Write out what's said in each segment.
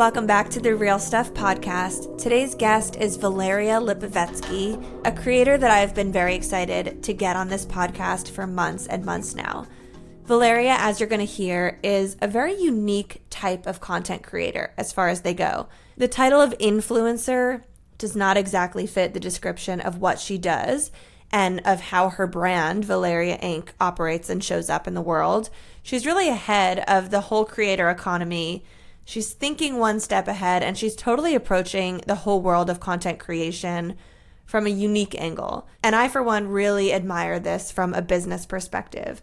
Welcome back to the Real Stuff podcast. Today's guest is Valeria Lipovetsky, a creator that I've been very excited to get on this podcast for months and months now. Valeria, as you're going to hear, is a very unique type of content creator as far as they go. The title of influencer does not exactly fit the description of what she does and of how her brand, Valeria Inc., operates and shows up in the world. She's really ahead of the whole creator economy. She's thinking one step ahead, and she's totally approaching the whole world of content creation from a unique angle. And I, for one, really admire this from a business perspective.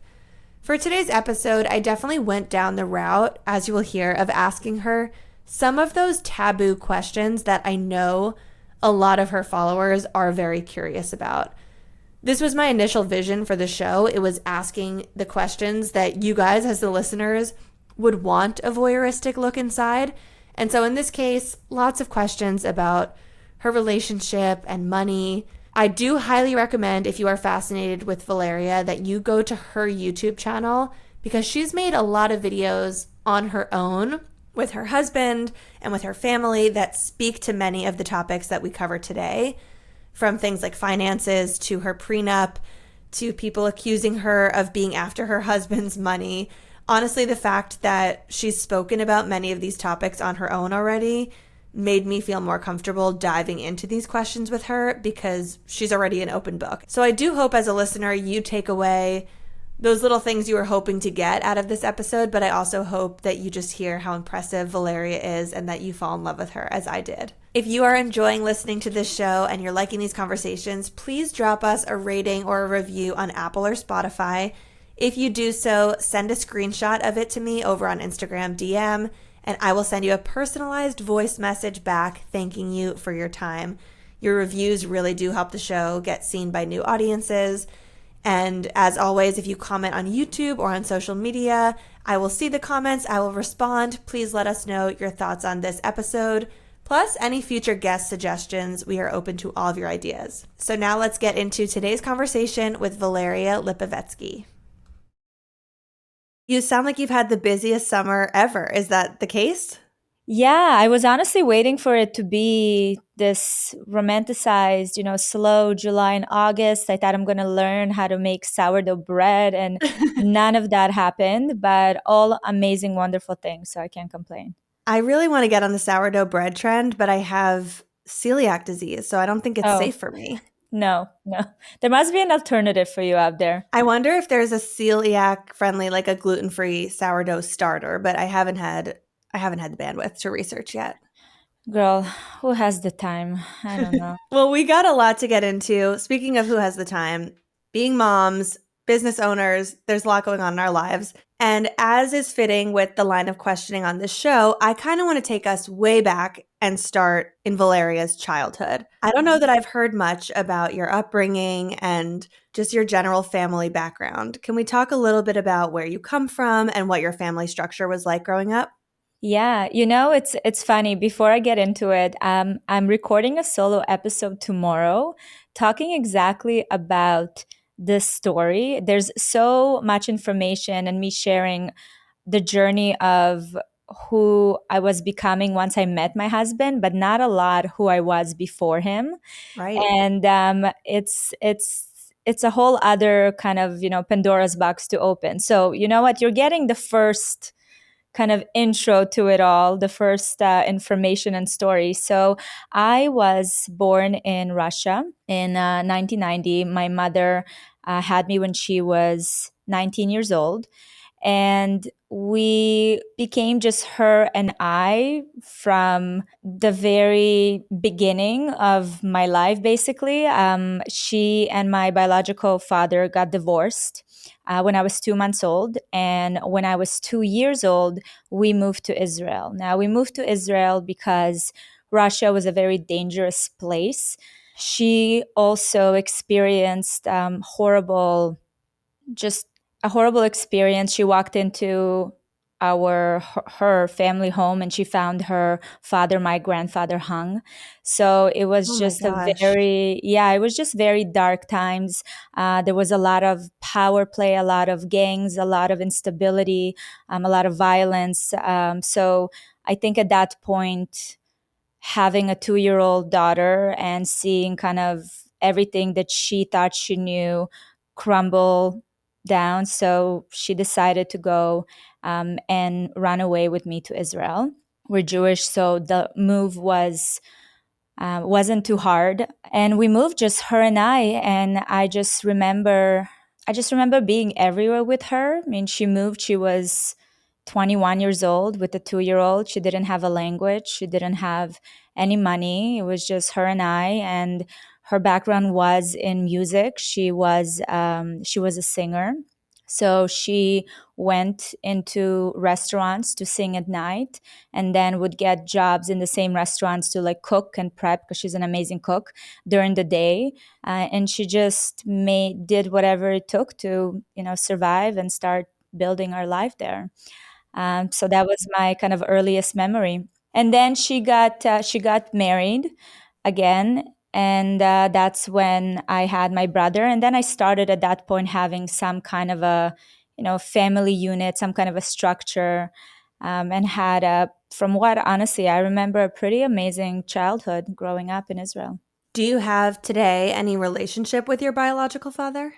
For today's episode, I definitely went down the route, as you will hear, of asking her some of those taboo questions that I know a lot of her followers are very curious about. This was my initial vision for the show. It was asking the questions that you guys, as the listeners, would want a voyeuristic look inside. And so in this case, lots of questions about her relationship and money. I do highly recommend, if you are fascinated with Valeria, that you go to her YouTube channel because she's made a lot of videos on her own with her husband and with her family that speak to many of the topics that we cover today, from things like finances to her prenup to people accusing her of being after her husband's money. Honestly, the fact that she's spoken about many of these topics on her own already made me feel more comfortable diving into these questions with her because she's already an open book. So I do hope as a listener you take away those little things you were hoping to get out of this episode, but I also hope that you just hear how impressive Valeria is and that you fall in love with her as I did. If you are enjoying listening to this show and you're liking these conversations, please drop us a rating or a review on Apple or Spotify. If you do so, send a screenshot of it to me over on Instagram DM, and I will send you a personalized voice message back thanking you for your time. Your reviews really do help the show get seen by new audiences. And as always, if you comment on YouTube or on social media, I will see the comments, I will respond. Please let us know your thoughts on this episode. Plus, any future guest suggestions, we are open to all of your ideas. So now let's get into today's conversation with Valeria Lipovetsky. You sound like you've had the busiest summer ever. Is that the case? Yeah, I was honestly waiting for it to be this romanticized, slow July and August. I thought I'm going to learn how to make sourdough bread, and none of that happened, but all amazing, wonderful things. So I can't complain. I really want to get on the sourdough bread trend, but I have celiac disease, so I don't think it's safe for me. No. There must be an alternative for you out there. I wonder if there's a celiac friendly, like a gluten-free sourdough starter, but I haven't had the bandwidth to research yet. Girl, who has the time? I don't know. Well, we got a lot to get into. Speaking of who has the time, being moms, business owners, there's a lot going on in our lives. And as is fitting with the line of questioning on this show, I kind of want to take us way back and start in Valeria's childhood. I don't know that I've heard much about your upbringing and just your general family background. Can we talk a little bit about where you come from and what your family structure was like growing up? Yeah, it's funny. Before I get into it, I'm recording a solo episode tomorrow talking exactly about this story. There's so much information and me sharing the journey of who I was becoming once I met my husband, but not a lot who I was before him. Right. And it's a whole other kind of, Pandora's box to open. So you know what? You're getting the first kind of intro to it all, the first information and story. So I was born in Russia in 1990. My mother had me when she was 19 years old. And we became just her and I from the very beginning of my life, basically. She and my biological father got divorced when I was 2 months old. And when I was 2 years old, we moved to Israel. Now, we moved to Israel because Russia was a very dangerous place. She also experienced a horrible experience. She walked into her family home and she found her father, my grandfather, hung. So it was it was just very dark times. There was a lot of power play, a lot of gangs, a lot of instability, a lot of violence. So I think at that point, having a 2-year-old daughter and seeing kind of everything that she thought she knew crumble down. So she decided to go and run away with me to Israel. We're Jewish, so the move wasn't too hard, and we moved just her and I. And I just remember being everywhere with her. I mean, she moved. She was 21 years old with a 2-year-old. She didn't have a language. She didn't have any money. It was just her and I. And her background was in music. She was a singer. So she went into restaurants to sing at night, and then would get jobs in the same restaurants to like cook and prep, because she's an amazing cook, during the day. And she just did whatever it took to survive and start building our life there. So that was my kind of earliest memory. And then she got married again, and that's when I had my brother. And then I started at that point having some kind of a family unit, some kind of a structure, and had from what honestly I remember, a pretty amazing childhood growing up in Israel. Do you have today any relationship with your biological father?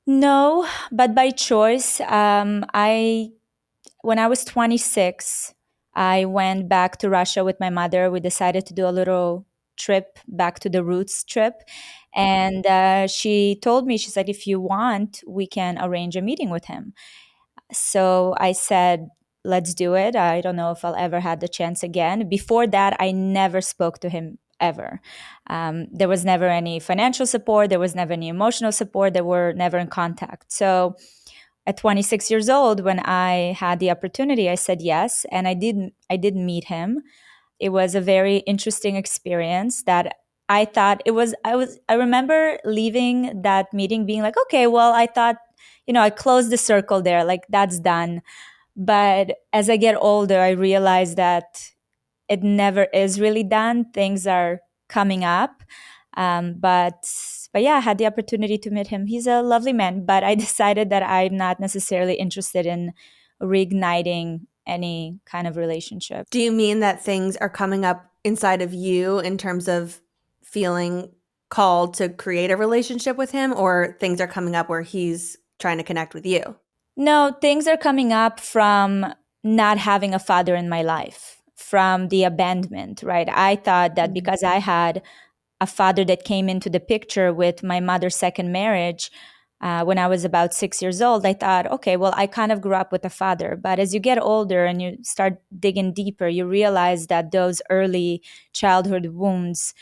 No, but by choice. I When I was 26, I went back to Russia with my mother. We decided to do a little trip back to the roots trip. And she told me, she said, if you want, we can arrange a meeting with him. So I said, let's do it. I don't know if I'll ever have the chance again. Before that, I never spoke to him ever. There was never any financial support. There was never any emotional support. They were never in contact. So at 26 years old, when I had the opportunity, I said yes, and I did meet him. It was a very interesting experience that I thought it was. I remember leaving that meeting being like, okay, well, I thought, I closed the circle there, like that's done. But as I get older, I realize that it never is really done. Things are coming up. But yeah, I had the opportunity to meet him. He's a lovely man, but I decided that I'm not necessarily interested in reigniting any kind of relationship. Do you mean that things are coming up inside of you in terms of feeling called to create a relationship with him, or things are coming up where he's trying to connect with you? No, things are coming up from not having a father in my life, from the abandonment, right? I thought that because I had a father that came into the picture with my mother's second marriage when I was about 6 years old, I thought, okay, well, I kind of grew up with a father. But as you get older and you start digging deeper, you realize that those early childhood wounds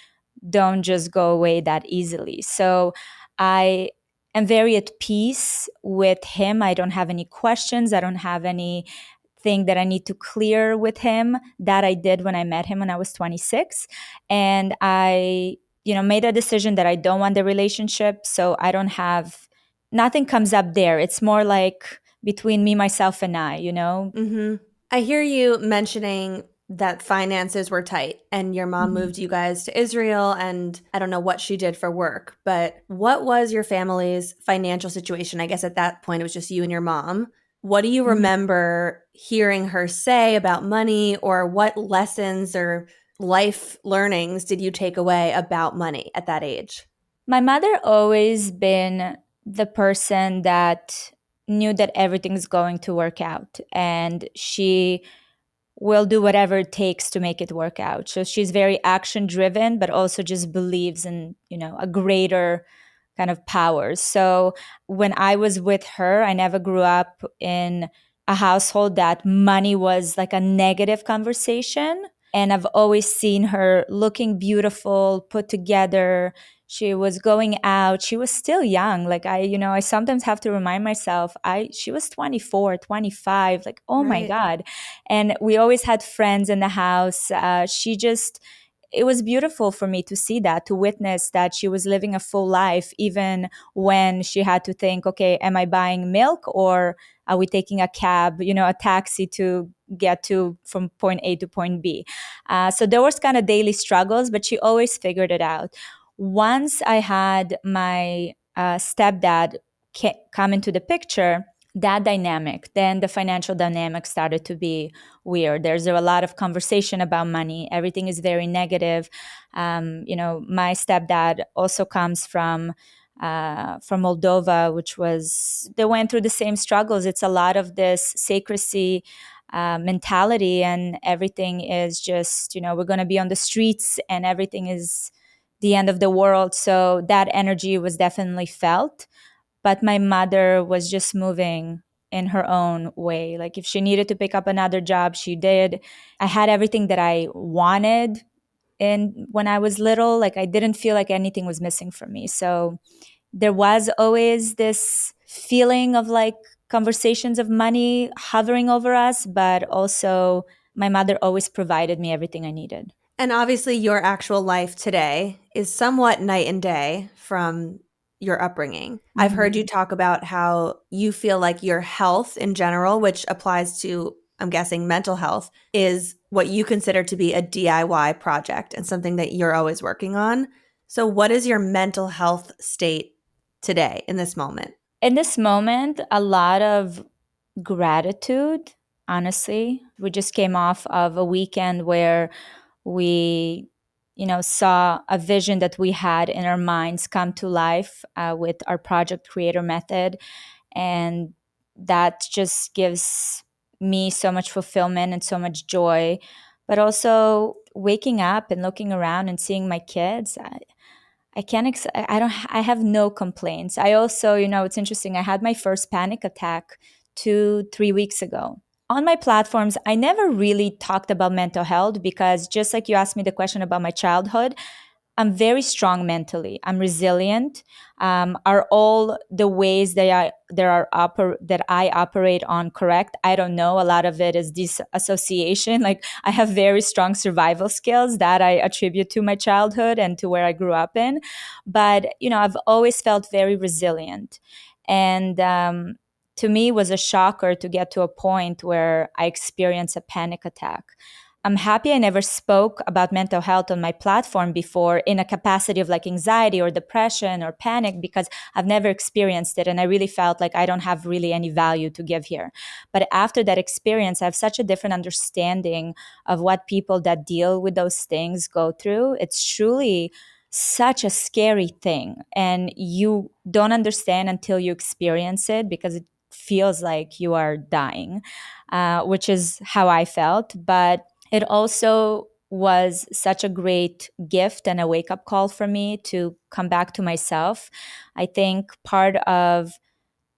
don't just go away that easily. So I am very at peace with him. I don't have any questions. I don't have anything that I need to clear with him that I did when I met him when I was 26. And I made a decision that I don't want the relationship. So I don't have, nothing comes up there. It's more like between me, myself, and I. Mm-hmm. I hear you mentioning that finances were tight and your mom moved you guys to Israel, and I don't know what she did for work, but what was your family's financial situation? I guess at that point it was just you and your mom. What do you remember hearing her say about money, or what lessons or life learnings did you take away about money at that age? My mother always been the person that knew that everything's going to work out, and she will do whatever it takes to make it work out. So she's very action driven, but also just believes in, a greater kind of power. So when I was with her, I never grew up in a household that money was like a negative conversation. And I've always seen her looking beautiful, put together. She was going out. She was still young. Like I sometimes have to remind myself, she was 24, 25, like, oh my Right. God. And we always had friends in the house. It was beautiful for me to see that, to witness that she was living a full life, even when she had to think, okay, am I buying milk, or are we taking a cab, a taxi to get to from point A to point B? So there was kind of daily struggles, but she always figured it out. Once I had my stepdad come into the picture, that dynamic, then the financial dynamic started to be weird. There's a lot of conversation about money. Everything is very negative. My stepdad also comes from Moldova, which was, they went through the same struggles. It's a lot of this secrecy mentality, and everything is just, we're going to be on the streets and everything is the end of the world. So that energy was definitely felt. But my mother was just moving in her own way. Like if she needed to pick up another job, she did. I had everything that I wanted. And when I was little, like I didn't feel like anything was missing from me. So there was always this feeling of like conversations of money hovering over us, but also my mother always provided me everything I needed. And obviously, your actual life today is somewhat night and day from your upbringing. I've heard you talk about how you feel like your health in general, which applies to, I'm guessing, mental health, is what you consider to be a DIY project and something that you're always working on. So, what is your mental health state today in this moment? In this moment, a lot of gratitude, honestly. We just came off of a weekend where we saw a vision that we had in our minds come to life with our project creator method, and that just gives me so much fulfillment and so much joy. But also waking up and looking around and seeing my kids, I can't I don't I have no complaints. I also, it's interesting, I had my first panic attack 2-3 weeks ago. On my platforms, I never really talked about mental health because, just like you asked me the question about my childhood, I'm very strong mentally. I'm resilient. Are all the ways that I operate on correct? I don't know. A lot of it is disassociation. Like I have very strong survival skills that I attribute to my childhood and to where I grew up in. But I've always felt very resilient, and to me, it was a shocker to get to a point where I experienced a panic attack. I'm happy I never spoke about mental health on my platform before in a capacity of like anxiety or depression or panic, because I've never experienced it. And I really felt like I don't have really any value to give here. But after that experience, I have such a different understanding of what people that deal with those things go through. It's truly such a scary thing. And you don't understand until you experience it, because it feels like you are dying, which is how I felt. But it also was such a great gift and a wake up call for me to come back to myself. I think part of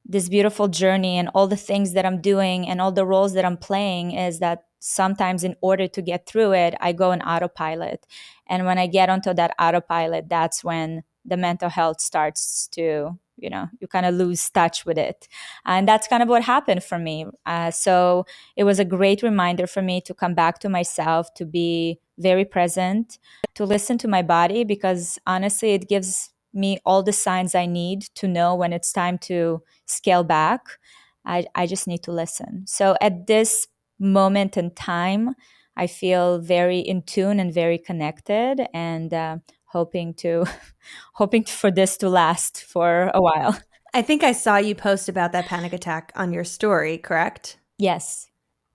this beautiful journey and all the things that I'm doing and all the roles that I'm playing is that sometimes, in order to get through it, I go on autopilot. And when I get onto that autopilot, that's when the mental health starts to, you kind of lose touch with it. And that's kind of what happened for me. So it was a great reminder for me to come back to myself, to be very present, to listen to my body, because honestly, it gives me all the signs I need to know when it's time to scale back. I just need to listen. So at this moment in time, I feel very in tune and very connected, and hoping to hoping for this to last for a while. I think I saw you post about that panic attack on your story, correct? Yes.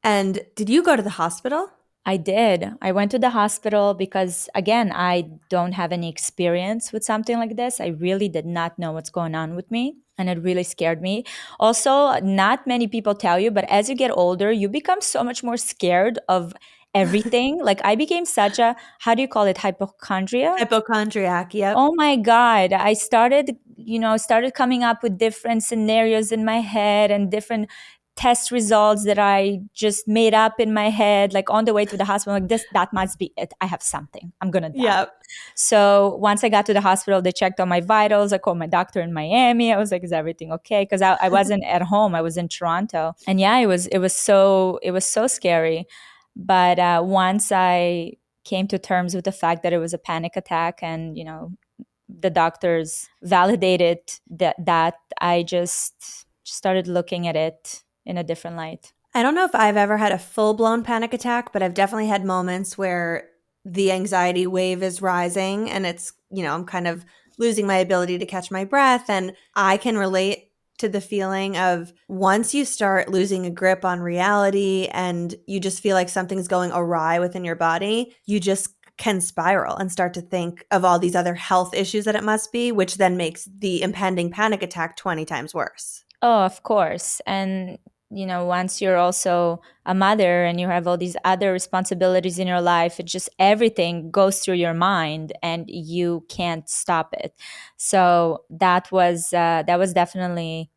And did you go to the hospital? I did. I went to the hospital because, again, I don't have any experience with something like this. I really did not know what's going on with me, and it really scared me. Also, not many people tell you, but as you get older, you become so much more scared of everything. Like I became such a, how do you call it, hypochondria? Hypochondriac, yep. Oh my God. I started coming up with different scenarios in my head and different test results that I just made up in my head, like on the way to the hospital, like that must be it. I have something. I'm going to die. Yep. So once I got to the hospital, they checked on my vitals. I called my doctor in Miami. I was like, is everything okay? Because I wasn't at home. I was in Toronto. And yeah, it was so scary. But once I came to terms with the fact that it was a panic attack, and the doctors validated that I just started looking at it in a different light. I don't know if I've ever had a full-blown panic attack, but I've definitely had moments where the anxiety wave is rising and it's, I'm kind of losing my ability to catch my breath. And I can relate to the feeling of once you start losing a grip on reality and you just feel like something's going awry within your body, you just can spiral and start to think of all these other health issues that it must be, which then makes the impending panic attack 20 times worse. Oh, of course. And, once you're also a mother and you have all these other responsibilities in your life, it just everything goes through your mind and you can't stop it. So that was definitely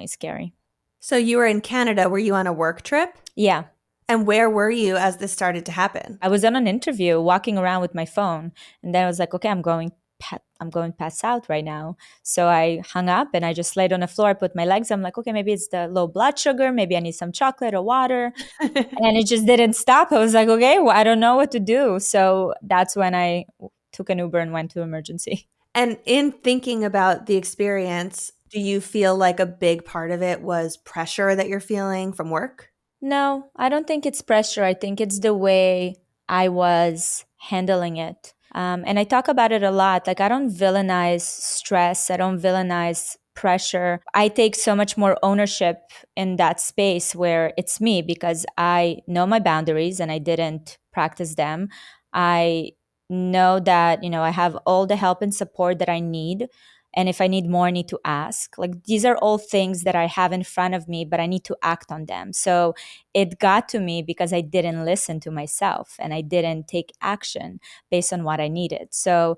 scary. So you were in Canada. Were you on a work trip? Yeah. And where were you as this started to happen? I was on an interview walking around with my phone, and then I was like, okay, I'm going to pass out right now. So I hung up and I just laid on the floor. I put my legs. I'm like, okay, maybe it's the low blood sugar. Maybe I need some chocolate or water. And it just didn't stop. I was like, okay, well, I don't know what to do. So that's when I took an Uber and went to emergency. And in thinking about the experience, do you feel like a big part of it was pressure that you're feeling from work? No, I don't think it's pressure. I think it's the way I was handling it. And I talk about it a lot. Like, I don't villainize stress, I don't villainize pressure. I take so much more ownership in that space where it's me because I know my boundaries and I didn't practice them. I know that, I have all the help and support that I need. And if I need more, I need to ask. Like, these are all things that I have in front of me, but I need to act on them. So it got to me because I didn't listen to myself and I didn't take action based on what I needed. So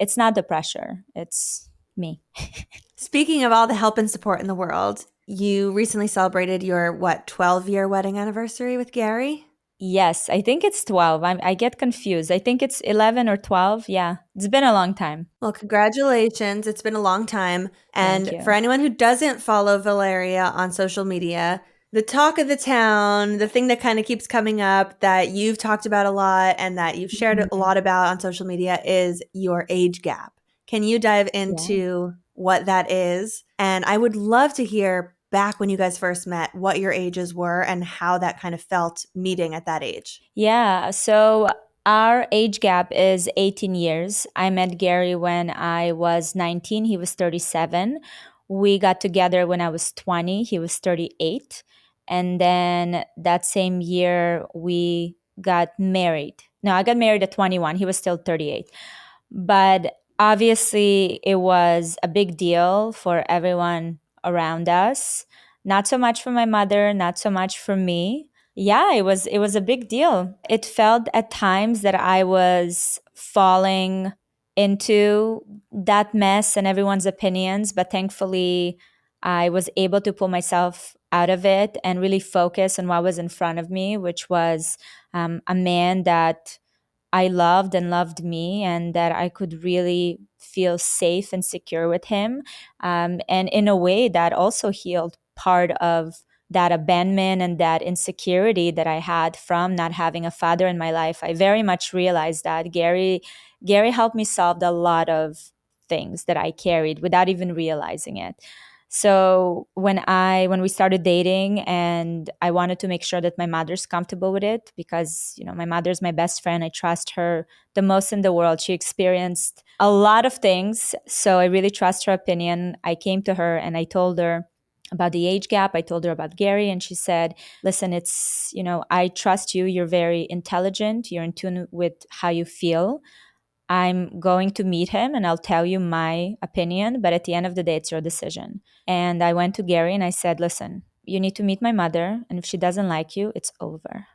it's not the pressure, it's me. Speaking of all the help and support in the world, you recently celebrated your, 12-year wedding anniversary with Gary? Yes, I think it's 12. I get confused. I think it's 11 or 12. Yeah, it's been a long time. Well, congratulations. It's been a long time. Thank And for you. anyone who doesn't follow Valeria on social media, the talk of the town, the thing that kind of keeps coming up that you've talked about a lot and that you've shared a Mhm. lot about on social media is your age gap. Can you dive Yeah. into what that is? And I would love to hear back when you guys first met, what your ages were and how that kind of felt meeting at that age. Yeah, so our age gap is 18 years. I met Gary when I was 19, he was 37. We got together when I was 20, he was 38. And then that same year, we got married. No, I got married at 21, he was still 38. But obviously, it was a big deal for everyone around us. Not so much for my mother, not so much for me. Yeah, it was a big deal. It felt at times that I was falling into that mess and everyone's opinions, but thankfully I was able to pull myself out of it and really focus on what was in front of me, which was a man that I loved and loved me, and that I could really feel safe and secure with him. And in a way, that also healed part of that abandonment and that insecurity that I had from not having a father in my life. I very much realized that Gary helped me solve a lot of things that I carried without even realizing it. So when we started dating, and I wanted to make sure that my mother's comfortable with it, because my mother's my best friend. I trust her the most in the world. She experienced a lot of things, so I really trust her opinion. I came to her and I told her about the age gap. I told her about Gary, and she said, listen, I trust you. You're very intelligent. You're in tune with how you feel. I'm going to meet him and I'll tell you my opinion, but at the end of the day, it's your decision. And I went to Gary and I said, listen, you need to meet my mother. And if she doesn't like you, it's over.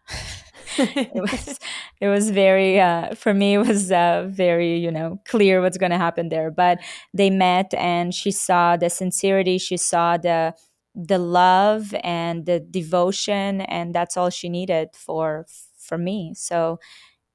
it was, it was very, for me, it was very, clear what's going to happen there. But they met and she saw the sincerity. She saw the love and the devotion. And that's all she needed for me. So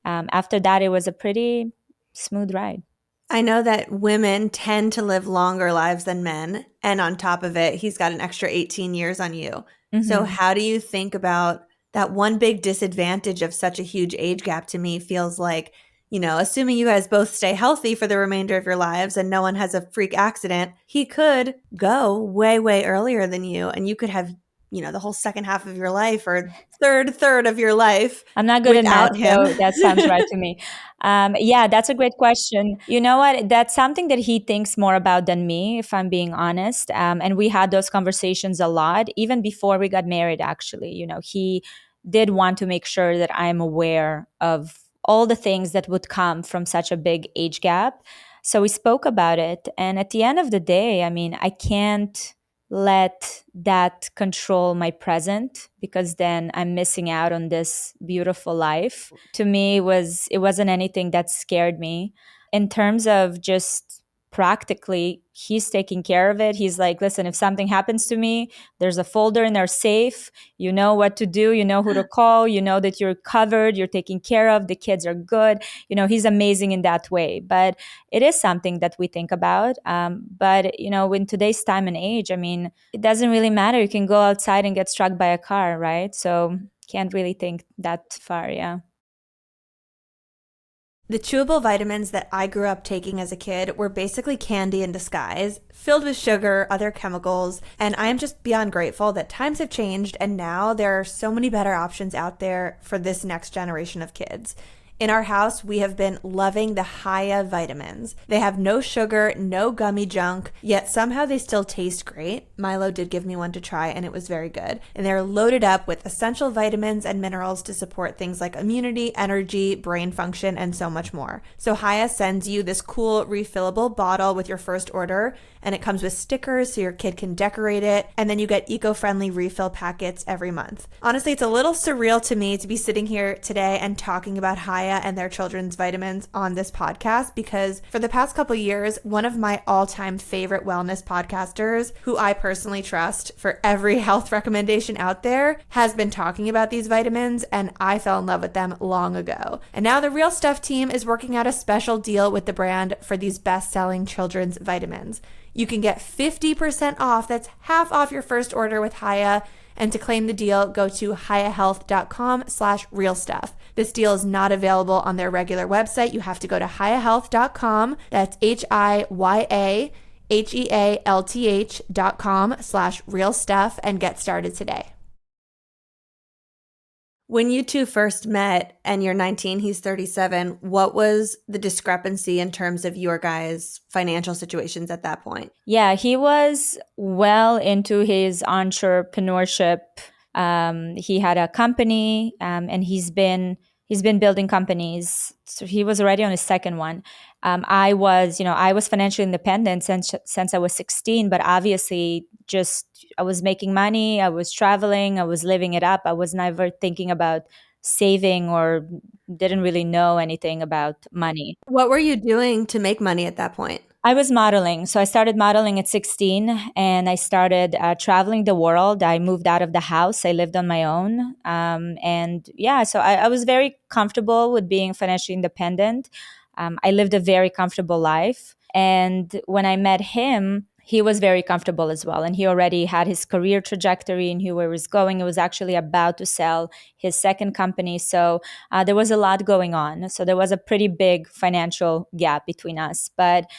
after that, it was a pretty smooth ride. I know that women tend to live longer lives than men. And on top of it, he's got an extra 18 years on you. So, Hmm. how do you think about that? One big disadvantage of such a huge age gap to me feels like, assuming you guys both stay healthy for the remainder of your lives and no one has a freak accident, he could go way, way earlier than you and you could have the whole second half of your life or third of your life I'm not good at math, without him? so that sounds right to me. Yeah, that's a great question. You know what? That's something that he thinks more about than me, if I'm being honest. And we had those conversations a lot, even before we got married, actually. He did want to make sure that I'm aware of all the things that would come from such a big age gap. So we spoke about it. And at the end of the day, I mean, I can't let that control my present, because then I'm missing out on this beautiful life. To me, it wasn't anything that scared me. In terms of just practically, he's taking care of it. He's like, listen, if something happens to me, there's a folder in our safe. You know what to do, you know who to call, you know that you're covered, you're taken care of, the kids are good. He's amazing in that way. But it is something that we think about. But in today's time and age, I mean, it doesn't really matter. You can go outside and get struck by a car, right? So can't really think that far. Yeah. The chewable vitamins that I grew up taking as a kid were basically candy in disguise, filled with sugar, other chemicals, and I am just beyond grateful that times have changed and now there are so many better options out there for this next generation of kids. In our house, we have been loving the Haya vitamins. They have no sugar, no gummy junk, yet somehow they still taste great. Milo did give me one to try and it was very good. And they're loaded up with essential vitamins and minerals to support things like immunity, energy, brain function, and so much more. So Haya sends you this cool refillable bottle with your first order, and it comes with stickers so your kid can decorate it, and then you get eco-friendly refill packets every month. Honestly, it's a little surreal to me to be sitting here today and talking about Haya and their children's vitamins on this podcast, because for the past couple years, one of my all-time favorite wellness podcasters, who I personally trust for every health recommendation out there, has been talking about these vitamins, and I fell in love with them long ago. And now the Real Stuff team is working out a special deal with the brand for these best-selling children's vitamins. You can get 50% off. That's half off your first order with Haya. And to claim the deal, go to hayahealth.com/realstuff. This deal is not available on their regular website. You have to go to hayahealth.com. That's HIYAHEALTH.com/realstuff and get started today. When you two first met and you're 19, he's 37, what was the discrepancy in terms of your guys' financial situations at that point? Yeah, he was well into his entrepreneurship. He had a company, and he's been building companies. So he was already on his second one. I was financially independent since I was 16, but obviously I was making money, I was traveling, I was living it up. I was never thinking about saving or didn't really know anything about money. What were you doing to make money at that point? I was modeling. So I started modeling at 16 and I started traveling the world. I moved out of the house. I lived on my own. And yeah, so I was very comfortable with being financially independent. I lived a very comfortable life. And when I met him, he was very comfortable as well. And he already had his career trajectory and knew where he was going. He was actually about to sell his second company. So there was a lot going on. So there was a pretty big financial gap between us. But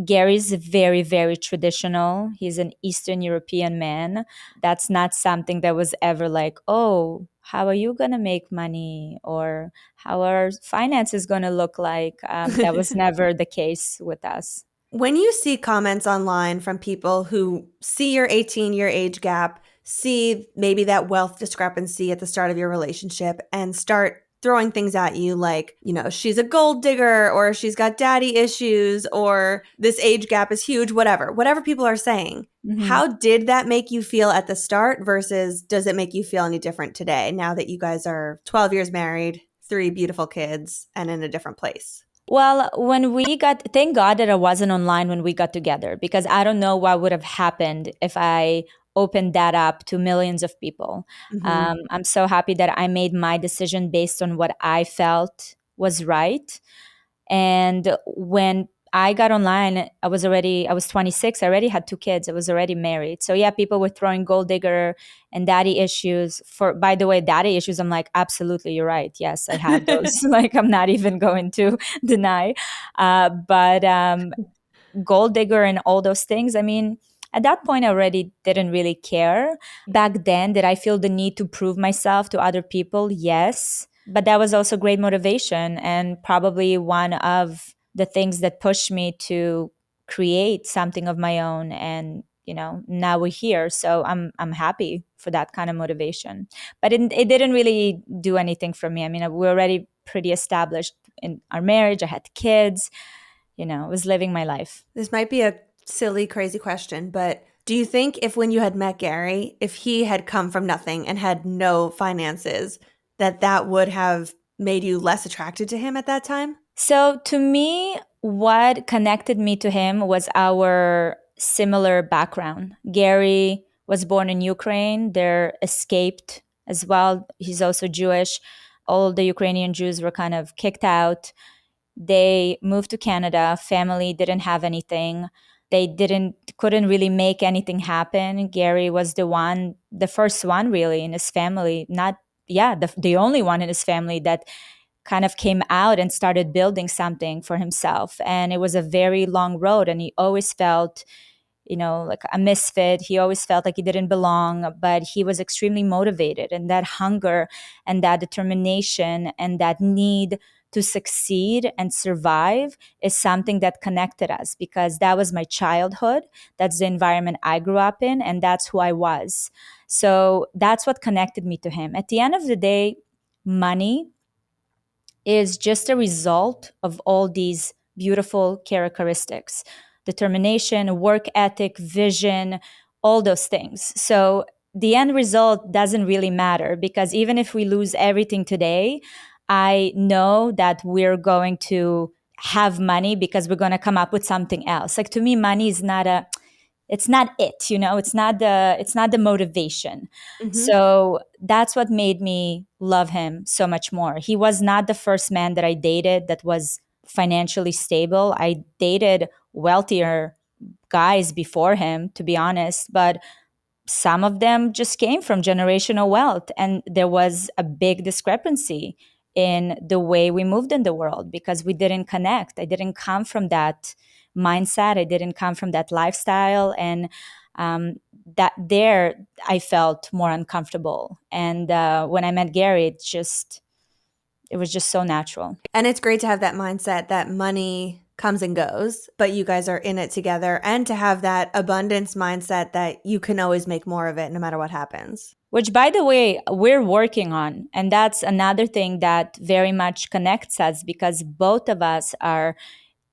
Gary's very, very traditional. He's an Eastern European man. That's not something that was ever like, oh, how are you going to make money? Or how are finances going to look like? That was never the case with us. When you see comments online from people who see your 18-year age gap, see maybe that wealth discrepancy at the start of your relationship, and start throwing things at you like, she's a gold digger, or she's got daddy issues, or this age gap is huge, whatever people are saying. Mm-hmm. How did that make you feel at the start versus does it make you feel any different today now that you guys are 12 years married, 3 beautiful kids, and in a different place? Well, thank God that I wasn't online when we got together, because I don't know what would have happened if I opened that up to millions of people. Mm-hmm. I'm so happy that I made my decision based on what I felt was right. And when I got online, I was 26. I already had 2 kids. I was already married. So yeah, people were throwing gold digger and daddy issues. By the way, daddy issues, I'm like, absolutely, you're right. Yes, I have those. Like, I'm not even going to deny. But gold digger and all those things, I mean, At that point, I already didn't really care. Back then, did I feel the need to prove myself to other people? Yes. But that was also great motivation and probably one of the things that pushed me to create something of my own. And now we're here, so I'm happy for that kind of motivation. But it didn't really do anything for me. I mean, we're already pretty established in our marriage. I had kids. I was living my life. This might be a silly, crazy question, but do you think if when you had met Gary, if he had come from nothing and had no finances, that would have made you less attracted to him at that time? So to me, what connected me to him was our similar background. Gary was born in Ukraine. They're escaped as well. He's also Jewish. All the Ukrainian Jews were kind of kicked out. They moved to Canada. Family didn't have anything. They couldn't really make anything happen. Gary was the first one really in his family, not the only one in his family that kind of came out and started building something for himself. And it was a very long road. And he always felt, like a misfit. He always felt like he didn't belong, but he was extremely motivated. And that hunger and that determination and that need to succeed and survive is something that connected us because that was my childhood. That's the environment I grew up in, and that's who I was. So that's what connected me to him. At the end of the day, money is just a result of all these beautiful characteristics: determination, work ethic, vision, all those things. So the end result doesn't really matter because even if we lose everything today, I know that we're going to have money because we're going to come up with something else. Like to me, money is not it's not it's not the motivation. Mm-hmm. So that's what made me love him so much more. He was not the first man that I dated that was financially stable. I dated wealthier guys before him, to be honest, but some of them just came from generational wealth, and there was a big discrepancy in the way we moved in the world because we didn't connect. I didn't come from that mindset. I didn't come from that lifestyle, and that there I felt more uncomfortable. And when I met Gary, it was just so natural. And it's great to have that mindset that money comes and goes, but you guys are in it together, and to have that abundance mindset that you can always make more of it no matter what happens. Which, by the way, we're working on. And that's another thing that very much connects us because both of us are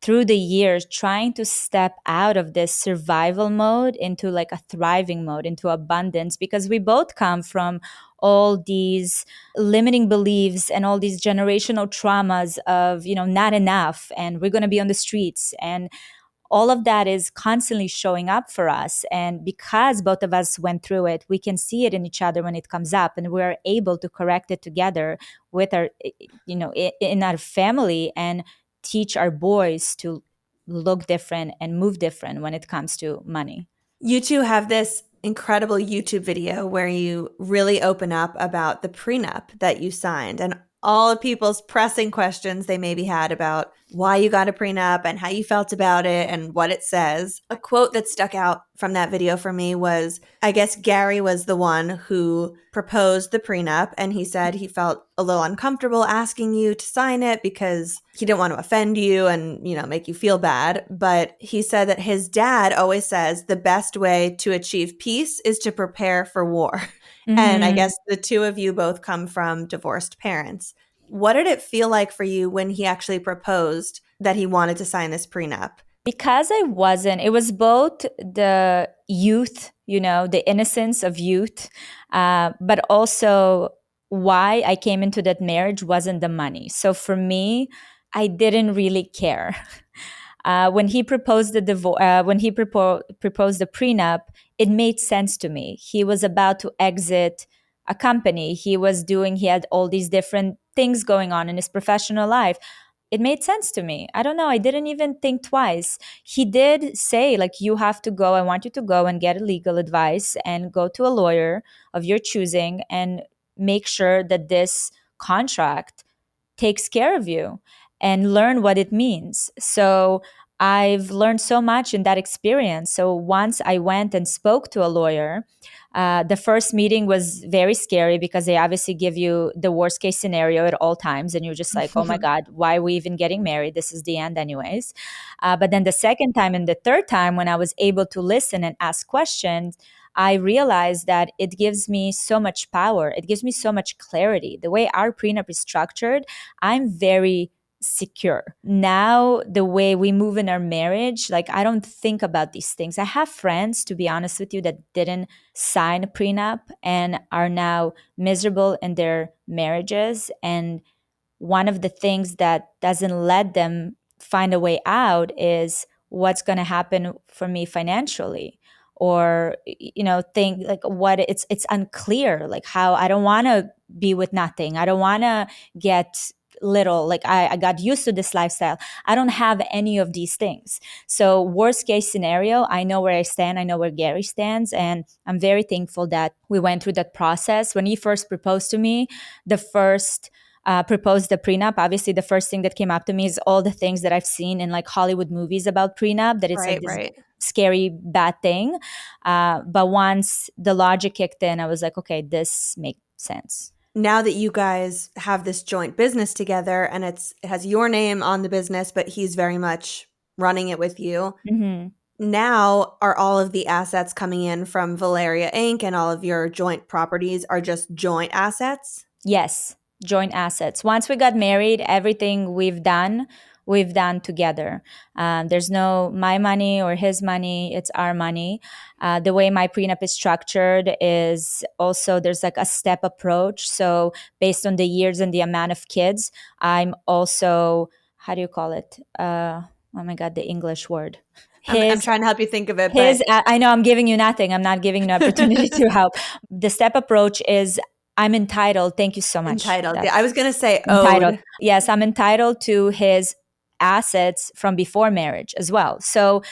through the years trying to step out of this survival mode into like a thriving mode, into abundance, because we both come from all these limiting beliefs and all these generational traumas of, not enough and we're going to be on the streets, and all of that is constantly showing up for us. And because both of us went through it, we can see it in each other when it comes up, and we're able to correct it together with our, in our family, and teach our boys to look different and move different when it comes to money. You two have this incredible YouTube video where you really open up about the prenup that you signed and all of people's pressing questions they maybe had about why you got a prenup and how you felt about it and what it says. A quote that stuck out from that video for me was, I guess Gary was the one who proposed the prenup, and he said he felt a little uncomfortable asking you to sign it because he didn't want to offend you and, make you feel bad. But he said that his dad always says the best way to achieve peace is to prepare for war. Mm-hmm. And I guess the two of you both come from divorced parents. What did it feel like for you when he actually proposed that he wanted to sign this prenup? Because it was both the youth, the innocence of youth, but also why I came into that marriage wasn't the money. So for me, I didn't really care. When he proposed the proposed the prenup, it made sense to me. He was about to exit a company. He had all these different things going on in his professional life. It made sense to me. I don't know. I didn't even think twice. He did say, like, you have to go. I want you to go and get legal advice and go to a lawyer of your choosing and make sure that this contract takes care of you and learn what it means. So I've learned so much in that experience. So once I went and spoke to a lawyer, the first meeting was very scary because they obviously give you the worst case scenario at all times. And you're just like, oh my God, why are we even getting married? This is the end, anyways. But then the second time and the third time, when I was able to listen and ask questions, I realized that it gives me so much power. It gives me so much clarity. The way our prenup is structured, I'm very secure. Now, the way we move in our marriage, like I don't think about these things. I have friends, to be honest with you, that didn't sign a prenup and are now miserable in their marriages. And one of the things that doesn't let them find a way out is what's going to happen for me financially, or think like what it's unclear, like how I don't want to be with nothing, I don't want to get little, like I got used to this lifestyle, I don't have any of these things. So worst case scenario, I know where I stand, I know where Gary stands, and I'm very thankful that we went through that process. When he first proposed to me, the first proposed the prenup, obviously the first thing that came up to me is all the things that I've seen in like Hollywood movies about prenup, that it's like Right, this right. scary bad thing. But once the logic kicked in, I was like, okay, this makes sense. Now that you guys have this joint business together and it has your name on the business, but he's very much running it with you. Mm-hmm. Now, are all of the assets coming in from Valeria Inc. and all of your joint properties are just joint assets? Yes, joint assets. Once we got married, everything we've done together. There's no my money or his money, it's our money. The way my prenup is structured is also there's like a step approach. So based on the years and the amount of kids, I'm also, how do you call it? Oh my God, the English word. I'm His trying to help you think of it, his but I know I'm giving you nothing. I'm not giving you an opportunity to help. The step approach is I'm entitled. Thank you so much. entitled. Yeah, I was That's going to say entitled. owed. Yes, I'm entitled to his assets from before marriage as well. So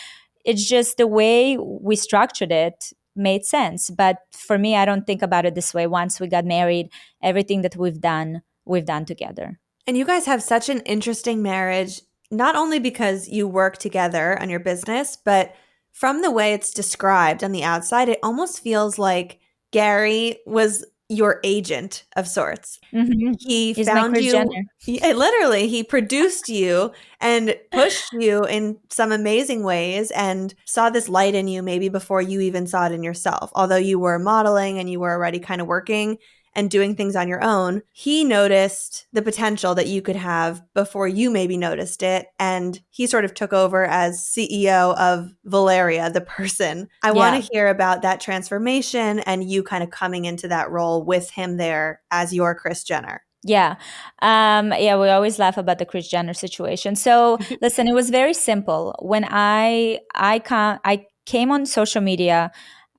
it's just the way we structured it made sense. But for me, I don't think about it this way. Once we got married, everything that we've done together. And you guys have such an interesting marriage, not only because you work together on your business, but from the way it's described on the outside, it almost feels like Gary was your agent of sorts. Mm-hmm. He He's my found Chris you, Jenner. literally, he produced you and pushed you in some amazing ways and saw this light in you maybe before you even saw it in yourself. Although you were modeling and you were already kind of working and doing things on your own, he noticed the potential that you could have before you maybe noticed it. And he sort of took over as CEO of Valeria, the person. I want Yeah. to hear about that transformation and you kind of coming into that role with him there as your Kris Jenner. Yeah. Yeah, we always laugh about the Kris Jenner situation. So listen, it was very simple. When I came on social media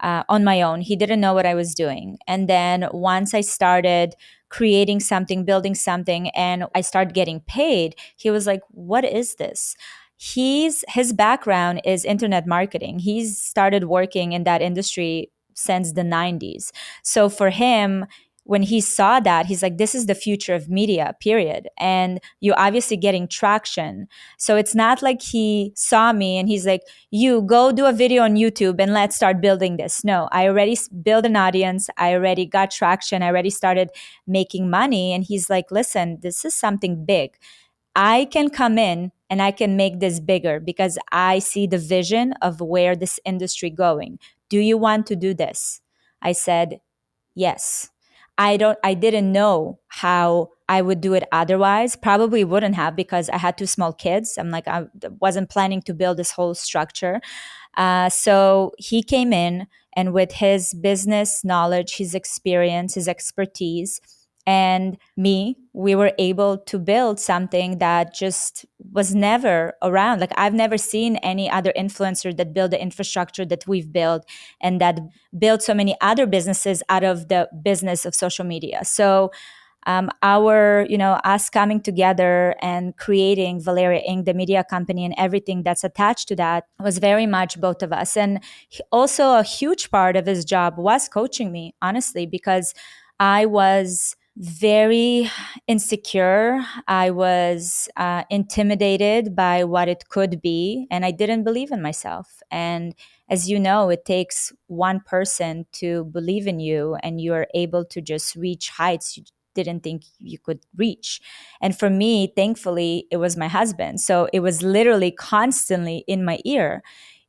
on my own. He didn't know what I was doing. And then once I started creating something, building something, and I started getting paid, he was like, what is this? His background is internet marketing. He's started working in that industry since the 90s. So for him, when he saw that, he's like, this is the future of media, period. And you're obviously getting traction. So it's not like he saw me and he's like, you go do a video on YouTube and let's start building this. No, I already built an audience. I already got traction. I already started making money. And he's like, listen, this is something big. I can come in and I can make this bigger because I see the vision of where this industry going. Do you want to do this? I said, yes. I didn't know how I would do it otherwise. Probably wouldn't have because I had two small kids. I'm like, I wasn't planning to build this whole structure. So he came in and with his business knowledge, his experience, his expertise, and me, we were able to build something that just was never around. Like I've never seen any other influencer that built the infrastructure that we've built and that built so many other businesses out of the business of social media. So us coming together and creating Valeria Inc., the media company, and everything that's attached to that was very much both of us. And also a huge part of his job was coaching me, honestly, because I was very insecure. I was intimidated by what it could be, and I didn't believe in myself. And as you know, it takes one person to believe in you, and you're able to just reach heights you didn't think you could reach. And for me, thankfully, it was my husband. So it was literally constantly in my ear.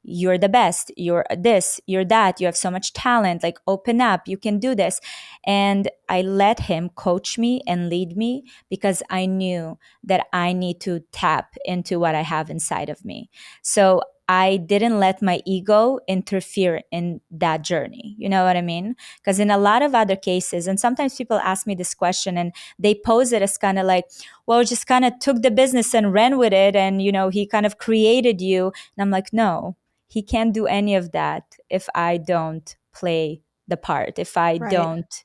You're the best. You're this, you're that. You have so much talent. Like, open up. You can do this. And I let him coach me and lead me because I knew that I need to tap into what I have inside of me. So I didn't let my ego interfere in that journey. You know what I mean? Because in a lot of other cases, and sometimes people ask me this question and they pose it as kind of like, well, just kind of took the business and ran with it. And, he kind of created you. And I'm like, no, he can't do any of that if I don't play the part, if I Right. don't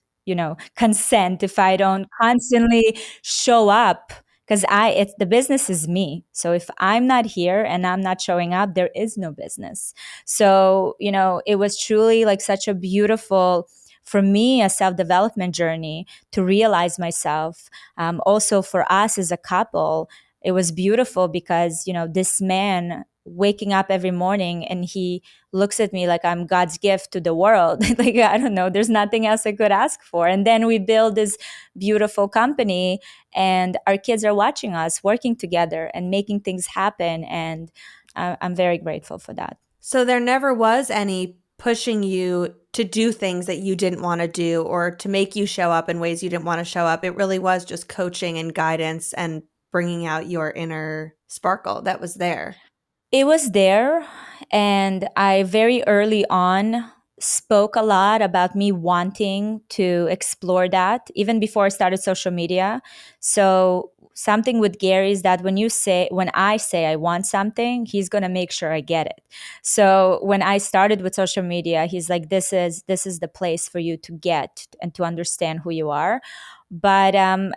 consent, if I don't constantly show up, because it's the business is me. So if I'm not here and I'm not showing up, there is no business. So it was truly like such a beautiful, for me, a self-development journey to realize myself. Also for us as a couple, it was beautiful because this man waking up every morning and he looks at me like I'm God's gift to the world. Like, I don't know, there's nothing else I could ask for. And then we build this beautiful company and our kids are watching us working together and making things happen. And I'm very grateful for that. So there never was any pushing you to do things that you didn't want to do or to make you show up in ways you didn't want to show up. It really was just coaching and guidance and bringing out your inner sparkle that was there. It was there, and I very early on spoke a lot about me wanting to explore that even before I started social media. So something with Gary is that when I say I want something, he's going to make sure I get it. So when I started with social media, he's like, this is the place for you to get and to understand who you are. But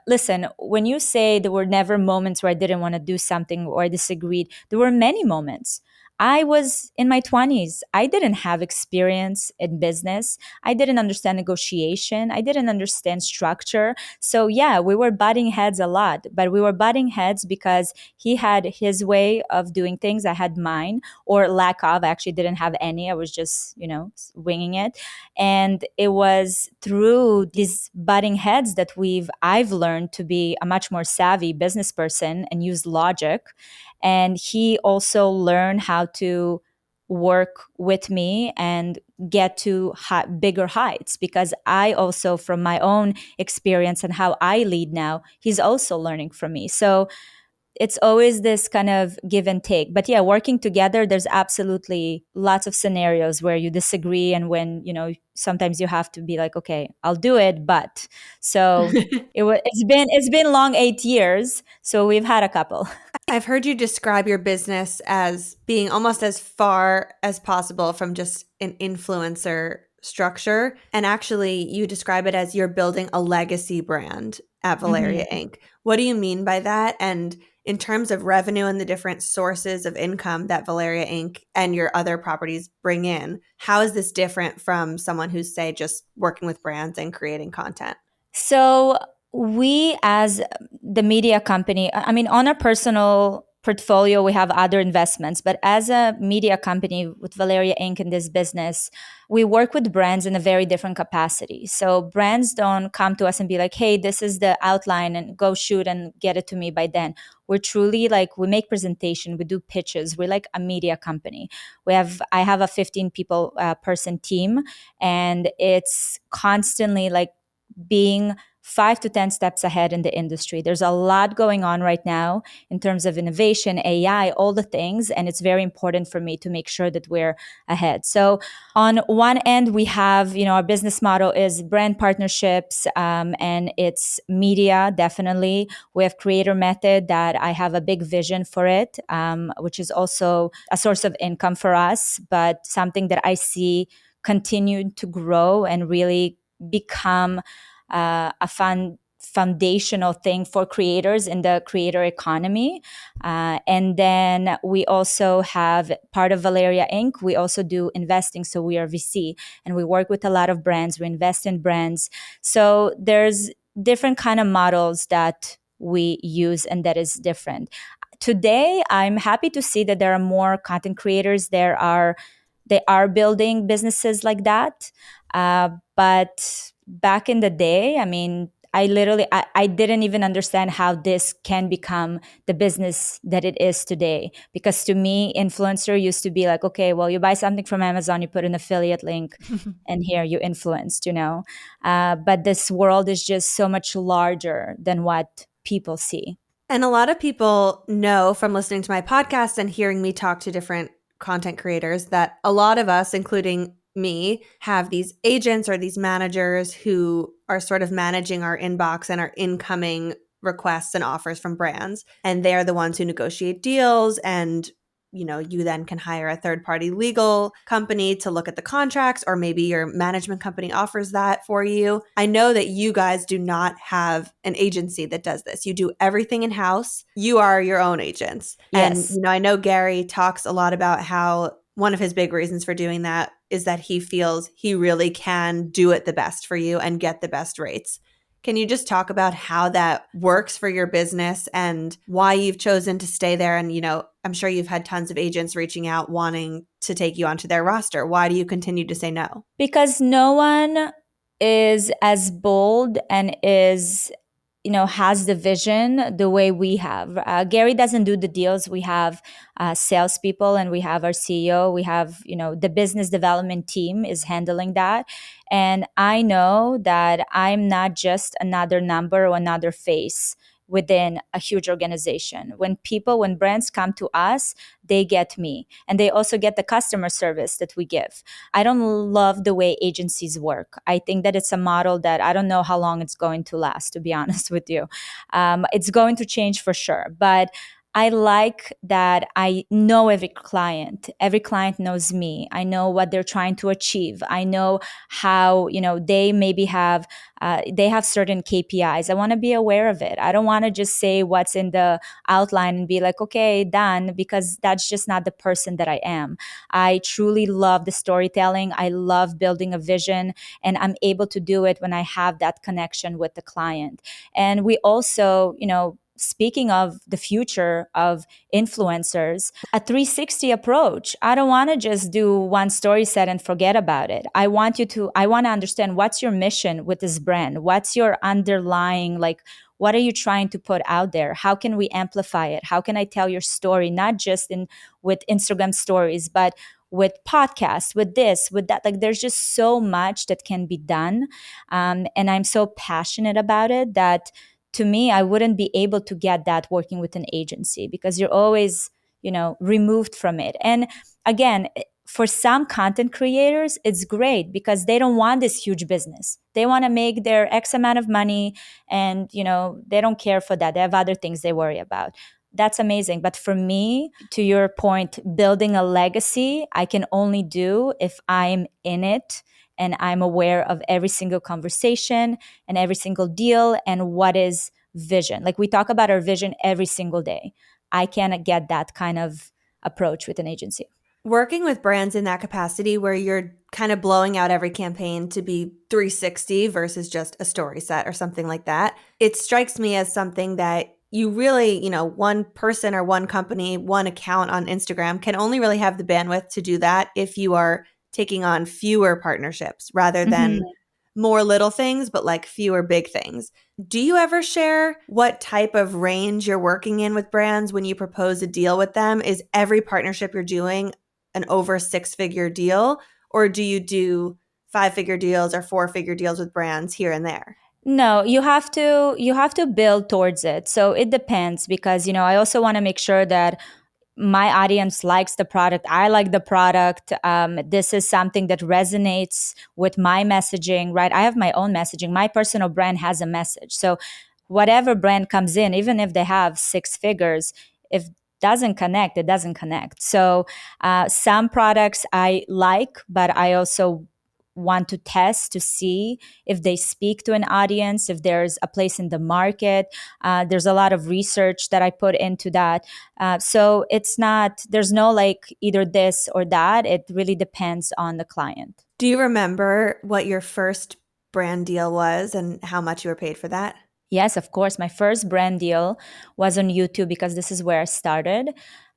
listen, when you say there were never moments where I didn't want to do something or I disagreed, there were many moments. I was in my 20s. I didn't have experience in business. I didn't understand negotiation. I didn't understand structure. So, yeah, we were butting heads a lot, but we were butting heads because he had his way of doing things. I had mine, or lack of. I actually didn't have any. I was just, winging it. And it was through these butting heads that I've learned to be a much more savvy business person and use logic. And he also learned how to work with me and get to bigger heights, because I also, from my own experience and how I lead now, he's also learning from me. So it's always this kind of give and take. But yeah, working together, there's absolutely lots of scenarios where you disagree, and when sometimes you have to be like, okay, I'll do it. But so it's been long 8 years, so we've had a couple. I've heard you describe your business as being almost as far as possible from just an influencer structure. And actually, you describe it as you're building a legacy brand at Valeria Mhm. Inc. What do you mean by that? And in terms of revenue and the different sources of income that Valeria Inc. and your other properties bring in, how is this different from someone who's, say, just working with brands and creating content? So we, as the media company, I mean, on our personal portfolio, we have other investments, but as a media company with Valeria Inc. in this business, we work with brands in a very different capacity. So brands don't come to us and be like, hey, this is the outline and go shoot and get it to me by then. We're truly like, we make presentation, we do pitches. We're like a media company. I have a 15 people person team, and it's constantly like being 5 to 10 steps ahead in the industry. There's a lot going on right now in terms of innovation, AI, all the things. And it's very important for me to make sure that we're ahead. So on one end, we have, our business model is brand partnerships, and it's media, definitely. We have creator method that I have a big vision for it, which is also a source of income for us, but something that I see continue to grow and really become a foundational thing for creators in the creator economy. And then we also have part of Valeria Inc. We also do investing. So we are VC and we work with a lot of brands. We invest in brands. So there's different kind of models that we use, and that is different. Today, I'm happy to see that there are more content creators. They are building businesses like that. But back in the day, I mean, I didn't even understand how this can become the business that it is today. Because to me, influencer used to be like, okay, well, you buy something from Amazon, you put an affiliate link, and here you influenced, you know. But this world is just so much larger than what people see. And a lot of people know from listening to my podcast and hearing me talk to different content creators that a lot of us, including me, have these agents or these managers who are sort of managing our inbox and our incoming requests and offers from brands. And they're the ones who negotiate deals, and you then can hire a third-party legal company to look at the contracts, or maybe your management company offers that for you. I know that you guys do not have an agency that does this. You do everything in-house. You are your own agents. Yes. And I know Gary talks a lot about how one of his big reasons for doing that is that he feels he really can do it the best for you and get the best rates. Can you just talk about how that works for your business and why you've chosen to stay there? And, I'm sure you've had tons of agents reaching out wanting to take you onto their roster. Why do you continue to say no? Because no one is as bold and has the vision the way we have. Gary doesn't do the deals. We have salespeople, and we have our CEO. We have, the business development team is handling that. And I know that I'm not just another number or another face within a huge organization. When brands come to us, they get me, and they also get the customer service that we give. I don't love the way agencies work. I think that it's a model that I don't know how long it's going to last, to be honest with you. It's going to change for sure. But I like that I know every client. Every client knows me. I know what they're trying to achieve. I know how, they maybe have certain KPIs. I want to be aware of it. I don't want to just say what's in the outline and be like, okay, done, because that's just not the person that I am. I truly love the storytelling. I love building a vision, and I'm able to do it when I have that connection with the client. And we also, speaking of the future of influencers, a 360 approach. I don't want to just do one story set and forget about it. I want to understand what's your mission with this brand? What's your underlying, what are you trying to put out there? How can we amplify it? How can I tell your story, not just with Instagram stories, but with podcasts, with this, with that? There's just so much that can be done. And I'm so passionate about it that, to me, I wouldn't be able to get that working with an agency, because you're always, removed from it. And again, for some content creators, it's great because they don't want this huge business. They want to make their X amount of money, and, they don't care for that. They have other things they worry about. That's amazing. But for me, to your point, building a legacy, I can only do if I'm in it and I'm aware of every single conversation and every single deal and what is vision. We talk about our vision every single day. I can't get that kind of approach with an agency. Working with brands in that capacity where you're kind of blowing out every campaign to be 360 versus just a story set or something like that, it strikes me as something that you really, one person or one company, one account on Instagram can only really have the bandwidth to do that if you are taking on fewer partnerships rather than more little things, but fewer big things. Do you ever share what type of range you're working in with brands when you propose a deal with them? Is every partnership you're doing an over 6-figure deal, or do you do 5-figure deals or 4-figure deals with brands here and there? No, you have to build towards it. So it depends, because I also want to make sure that my audience likes the product. I like the product. This is something that resonates with my messaging, right? I have my own messaging. My personal brand has a message. So whatever brand comes in, even if they have 6 figures, if doesn't connect, it doesn't connect. So some products I like, but I also want to test to see if they speak to an audience, if there's a place in the market. There's a lot of research that I put into that. So there's no either this or that. It really depends on the client. Do you remember what your first brand deal was and how much you were paid for that? Yes, of course. My first brand deal was on YouTube because this is where I started.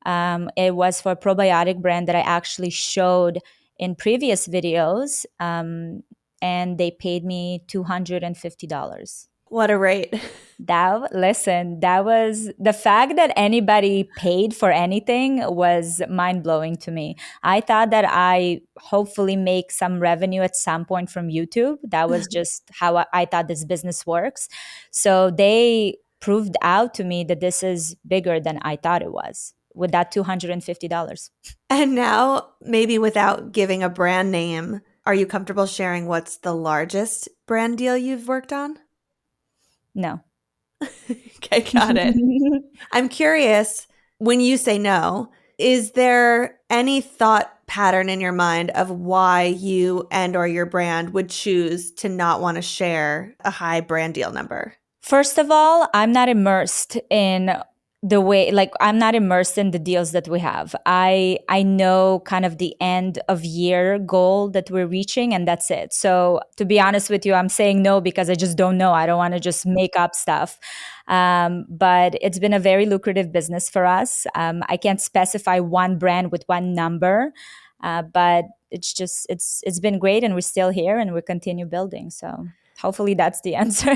It was for a probiotic brand that I actually showed in previous videos, and they paid me $250. What a rate. That was the fact that anybody paid for anything was mind blowing to me. I thought that I hopefully make some revenue at some point from YouTube. That was just how I thought this business works. So they proved out to me that this is bigger than I thought it was with that $250. And now, maybe without giving a brand name, are you comfortable sharing what's the largest brand deal you've worked on? No. Okay, got it. I'm curious, when you say no, is there any thought pattern in your mind of why you and or your brand would choose to not want to share a high brand deal number? First of all, I'm not immersed in the way, like I'm not immersed in the deals that we have. I know kind of the end of year goal that we're reaching, and that's it. So to be honest with you, I'm saying no because I just don't know. I don't want to just make up stuff. But it's been a very lucrative business for us. I can't specify one brand with one number, but it's been great, and we're still here, and we continue building. So hopefully that's the answer.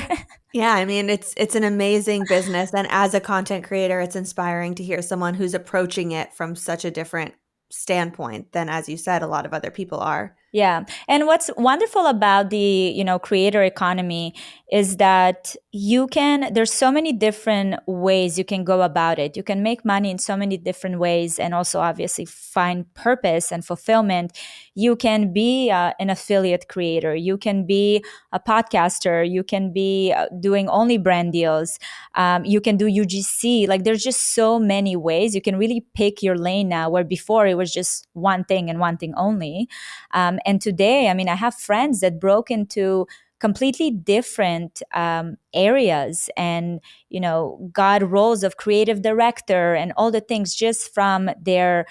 Yeah, I mean it's an amazing business, and as a content creator, it's inspiring to hear someone who's approaching it from such a different standpoint than, as you said, a lot of other people are. Yeah. And what's wonderful about the, creator economy is that there's so many different ways you can go about it. You can make money in so many different ways and also obviously find purpose and fulfillment. You can be an affiliate creator. You can be a podcaster. You can be doing only brand deals. You can do UGC. Like there's just so many ways. You can really pick your lane now, where before it was just one thing and one thing only. And today, I mean, I have friends that broke into completely different areas and, got roles of creative director and all the things just from their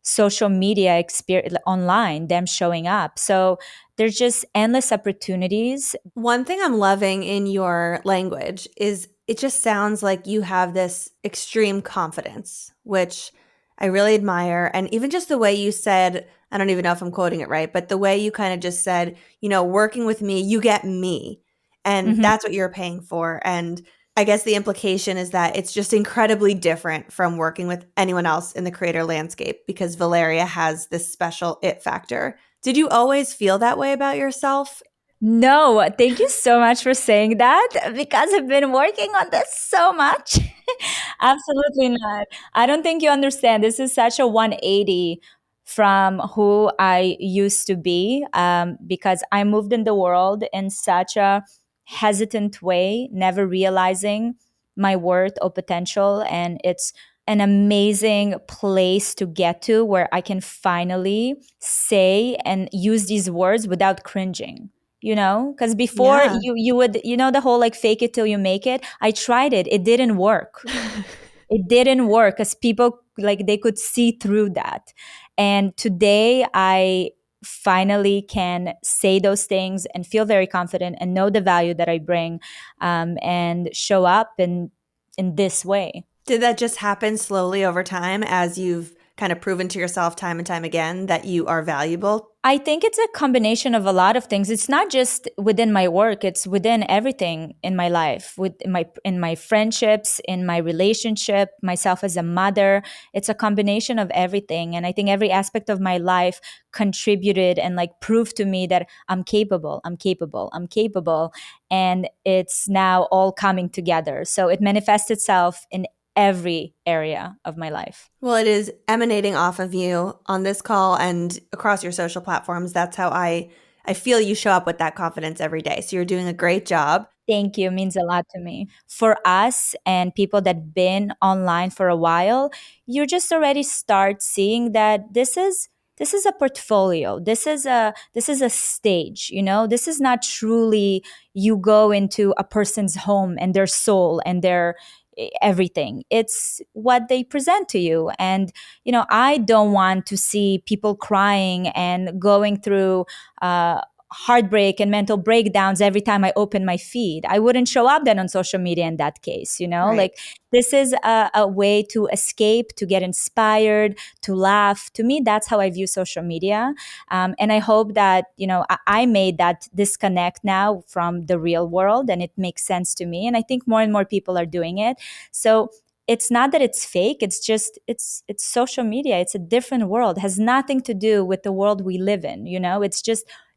social media experience online, them showing up. So there's just endless opportunities. One thing I'm loving in your language is it just sounds like you have this extreme confidence, which I really admire. And even just the way you said, I don't even know if I'm quoting it right, but the way you kind of just said, working with me, you get me. And that's what you're paying for. And I guess the implication is that it's just incredibly different from working with anyone else in the creator landscape because Valeria has this special it factor. Did you always feel that way about yourself? No, thank you so much for saying that because I've been working on this so much. Absolutely not. I don't think you understand. This is such a 180 from who I used to be because I moved in the world in such a hesitant way, never realizing my worth or potential. And it's an amazing place to get to where I can finally say and use these words without cringing. Because before Yeah. you would, the whole like fake it till you make it. I tried it didn't work. It didn't work because people like they could see through that. And today I finally can say those things and feel very confident and know the value that I bring, and show up in this way. Did that just happen slowly over time as you've kind of proven to yourself time and time again that you are valuable? I think it's a combination of a lot of things. It's not just within my work, it's within everything in my life, in my friendships, in my relationship, myself as a mother. It's a combination of everything. And I think every aspect of my life contributed and like proved to me that I'm capable, I'm capable, I'm capable. And it's now all coming together. So it manifests itself in every area of my life. Well, it is emanating off of you on this call and across your social platforms. That's how I feel you show up with that confidence every day. So you're doing a great job. Thank you. It means a lot to me. For us and people that been online for a while, you just already start seeing that this is a portfolio. This is a stage, This is not truly you go into a person's home and their soul and their everything. It's what they present to you. And, I don't want to see people crying and going through heartbreak and mental breakdowns every time I open my feed. I wouldn't show up then on social media in that case, Right. Like this is a way to escape, to get inspired, to laugh. To me, that's how I view social media. And I hope that, I made that disconnect now from the real world and it makes sense to me. And I think more and more people are doing it. So it's not that it's fake, it's just it's social media. It's a different world. It has nothing to do with the world we live in.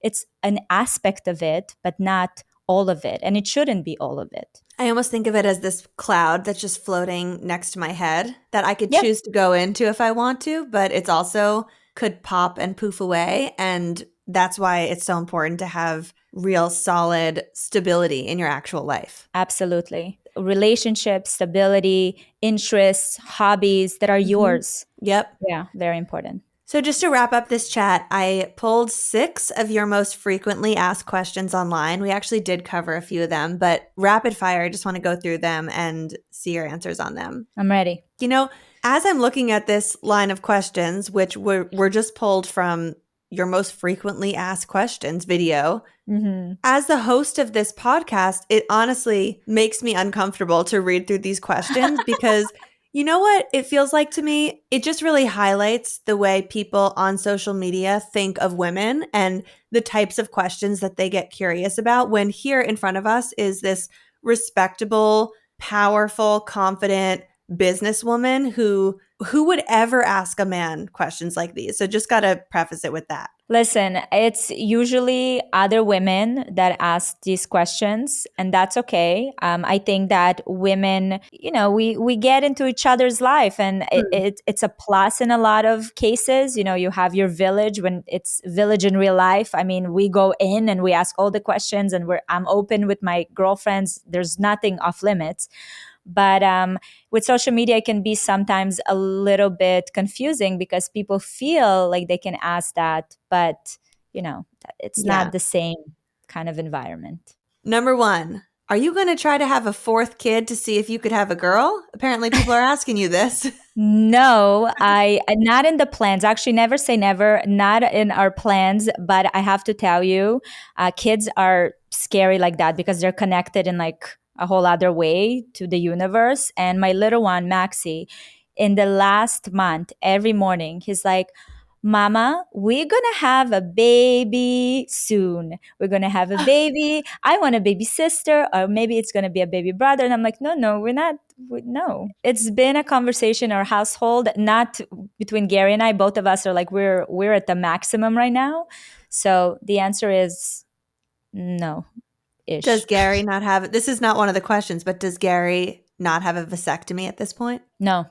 It's an aspect of it, but not all of it. And it shouldn't be all of it. I almost think of it as this cloud that's just floating next to my head that I could Yep. choose to go into if I want to, but it's also could pop and poof away. And that's why it's so important to have real solid stability in your actual life. Absolutely. Relationships, stability, interests, hobbies that are yours. Yep. Yeah, very important. So just to wrap up this chat, I pulled 6 of your most frequently asked questions online. We actually did cover a few of them, but rapid fire, I just want to go through them and see your answers on them. I'm ready. As I'm looking at this line of questions, which were just pulled from your most frequently asked questions video, as the host of this podcast, it honestly makes me uncomfortable to read through these questions because you know what it feels like to me? It just really highlights the way people on social media think of women and the types of questions that they get curious about when here in front of us is this respectable, powerful, confident businesswoman who would ever ask a man questions like these. So just got to preface it with that. Listen, it's usually other women that ask these questions, and that's okay. I think that women, we get into each other's life, and it's a plus in a lot of cases. You have your village when it's village in real life. I mean, we go in and we ask all the questions, and I'm open with my girlfriends. There's nothing off limits. But with social media, it can be sometimes a little bit confusing because people feel like they can ask that, but it's not the same kind of environment. Number 1, are you going to try to have a 4th kid to see if you could have a girl? Apparently people are asking you this. No, I not in the plans. Actually, never say never, not in our plans. But I have to tell you, kids are scary like that because they're connected in like a whole other way to the universe. And my little one, Maxie, in the last month, every morning, he's like, Mama, we're going to have a baby soon. We're going to have a baby. I want a baby sister, or maybe it's going to be a baby brother. And I'm like, no, we're not. No. It's been a conversation in our household, not between Gary and I. Both of us are like, we're at the maximum right now. So the answer is no. Ish. Does Gary not have, this is not one of the questions, but does Gary not have a vasectomy at this point? No.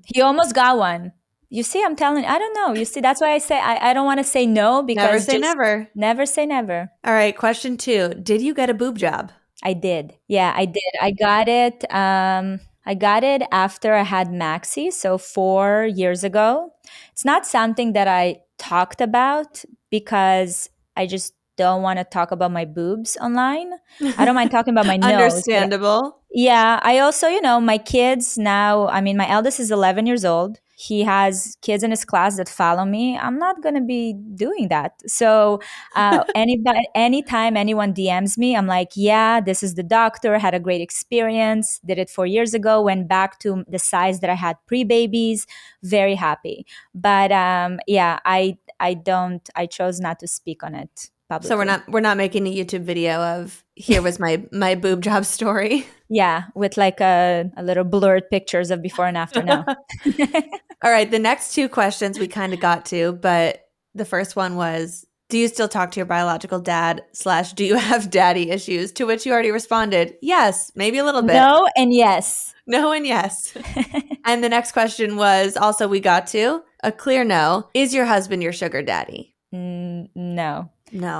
He almost got one. You see, I'm telling you, I don't know. You see, that's why I say I don't want to say no because never say never. Never say never. All right, question 2. Did you get a boob job? I did. Yeah, I did. I got it. I got it after I had Maxie, so 4 years ago. It's not something that I talked about because I just don't want to talk about my boobs online. I don't mind talking about my nose. Understandable. Yeah, I also, my kids now, I mean, my eldest is 11 years old. He has kids in his class that follow me. I'm not going to be doing that. So anytime anyone DMs me, I'm like, yeah, this is the doctor, had a great experience, did it 4 years ago, went back to the size that I had pre-babies, very happy. But I chose not to speak on it publicly. So we're not making a YouTube video of here was my boob job story. Yeah, with like a little blurred pictures of before and after now. All right, the next 2 questions we kind of got to, but the first one was, do you still talk to your biological dad / do you have daddy issues? To which you already responded, yes, maybe a little bit. No and yes. No and yes. And the next question was also we got to a clear no. Is your husband your sugar daddy? No.